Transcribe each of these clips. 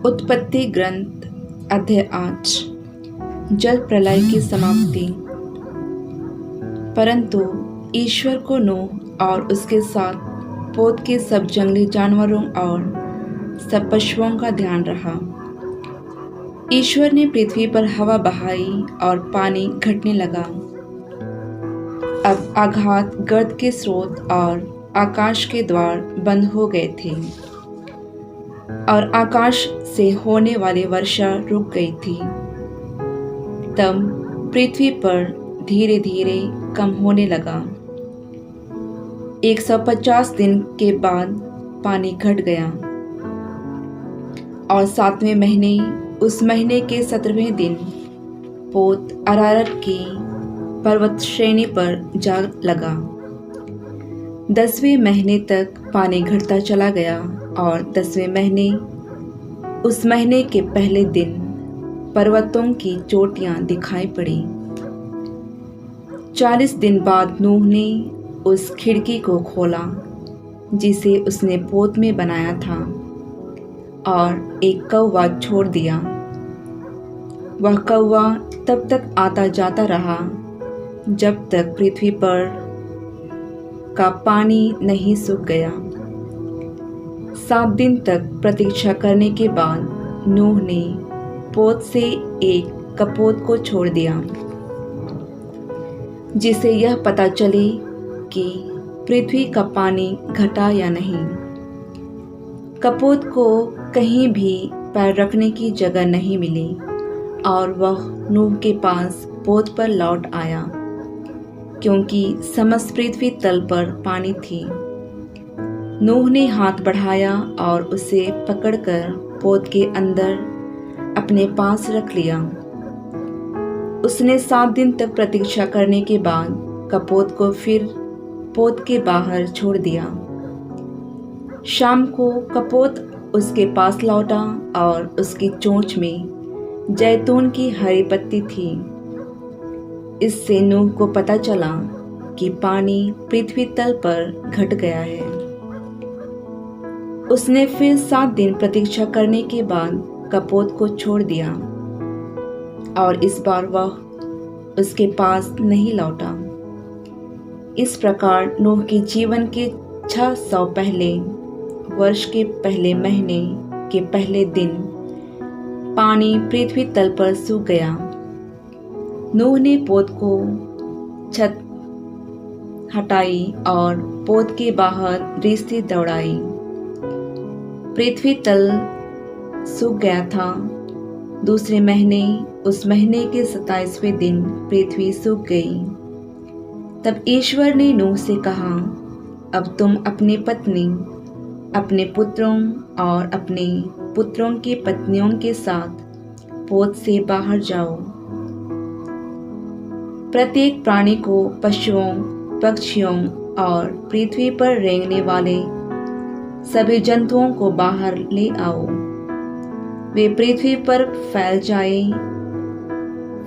उत्पत्ति ग्रंथ अध्याय 8 जल प्रलय की समाप्ति। परंतु ईश्वर को नूह और उसके साथ पोत के सब जंगली जानवरों और सब पशुओं का ध्यान रहा। ईश्वर ने पृथ्वी पर हवा बहाई और पानी घटने लगा। अब आघात, गर्द के स्रोत और आकाश के द्वार बंद हो गए थे और आकाश से होने वाली वर्षा रुक गई थी। तब पृथ्वी पर धीरे धीरे कम होने लगा। 150 दिन के बाद पानी घट गया और 7वें महीने उस महीने के 17वें दिन पोत अरारत की पर्वत श्रेणी पर जा लगा। 10वें महीने तक पानी घटता चला गया और 10वें महीने उस महीने के पहले दिन पर्वतों की चोटियां दिखाई पड़ी। 40 दिन बाद नूह ने उस खिड़की को खोला जिसे उसने पोत में बनाया था और एक कौवा छोड़ दिया। वह कौवा तब तक आता जाता रहा जब तक पृथ्वी पर का पानी नहीं सूख गया। 7 दिन तक प्रतीक्षा करने के बाद नूह ने पोत से एक कपोत को छोड़ दिया जिसे यह पता चले कि पृथ्वी का पानी घटा या नहीं। कपोत को कहीं भी पैर रखने की जगह नहीं मिली और वह नूह के पास पोत पर लौट आया क्योंकि समस्त पृथ्वी तल पर पानी थी। नूह ने हाथ बढ़ाया और उसे पकड़कर पोत के अंदर अपने पास रख लिया। उसने 7 दिन तक प्रतीक्षा करने के बाद कपोत को फिर पोत के बाहर छोड़ दिया। शाम को कपोत उसके पास लौटा और उसकी चोंच में जैतून की हरी पत्ती थी। इससे नूह को पता चला कि पानी पृथ्वी तल पर घट गया है। उसने फिर 7 दिन प्रतीक्षा करने के बाद कपोत को छोड़ दिया और इस बार वह उसके पास नहीं लौटा। इस प्रकार नूह के जीवन के 600 पहले वर्ष के पहले महीने के पहले दिन पानी पृथ्वी तल पर सूख गया। नूह ने पोत को छत हटाई और पोत के बाहर रिश्ती दौड़ाई। पृथ्वी तल सूख गया था। दूसरे महीने उस महीने के 27वें दिन पृथ्वी सूख गई। तब ईश्वर ने नूह से कहा, अब तुम अपनी पत्नी, अपने पुत्रों और अपने पुत्रों की पत्नियों के साथ पोत से बाहर जाओ। प्रत्येक प्राणी को, पशुओं, पक्षियों और पृथ्वी पर रेंगने वाले सभी जंतुओं को बाहर ले आओ। वे पृथ्वी पर फैल जाएं,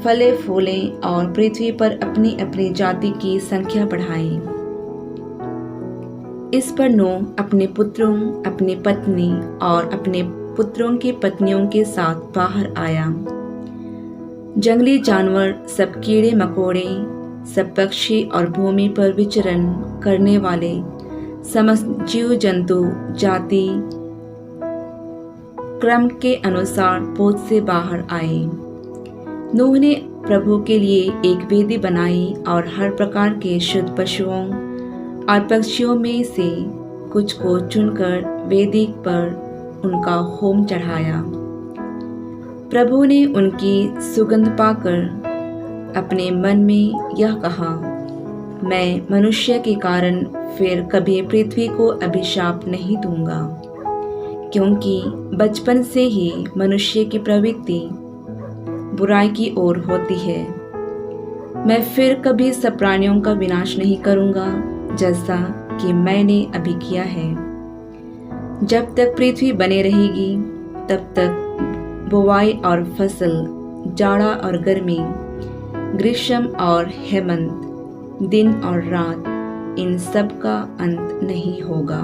फले फूलें और पृथ्वी पर अपनी अपनी जाति की संख्या बढ़ाएं। इस पर नूह अपने पुत्रों, अपनी पत्नी और अपने पुत्रों की पत्नियों के साथ बाहर आया। जंगली जानवर, सब कीड़े मकोड़े, सब पक्षी और भूमि पर विचरण करने वाले समस्त जीव जंतु जाति क्रम के अनुसार पोत से बाहर आए। नूह ने प्रभु के लिए एक वेदी बनाई और हर प्रकार के शुद्ध पशुओं और पक्षियों में से कुछ को चुनकर वेदी पर उनका होम चढ़ाया। प्रभु ने उनकी सुगंध पाकर अपने मन में यह कहा, मैं मनुष्य के कारण फिर कभी पृथ्वी को अभिशाप नहीं दूंगा, क्योंकि बचपन से ही मनुष्य की प्रवृत्ति बुराई की ओर होती है। मैं फिर कभी सब प्राणियों का विनाश नहीं करूंगा जैसा कि मैंने अभी किया है। जब तक पृथ्वी बने रहेगी तब तक बुवाई और फसल, जाड़ा और गर्मी, ग्रीष्म और हेमंत, दिन और रात, इन सब का अंत नहीं होगा।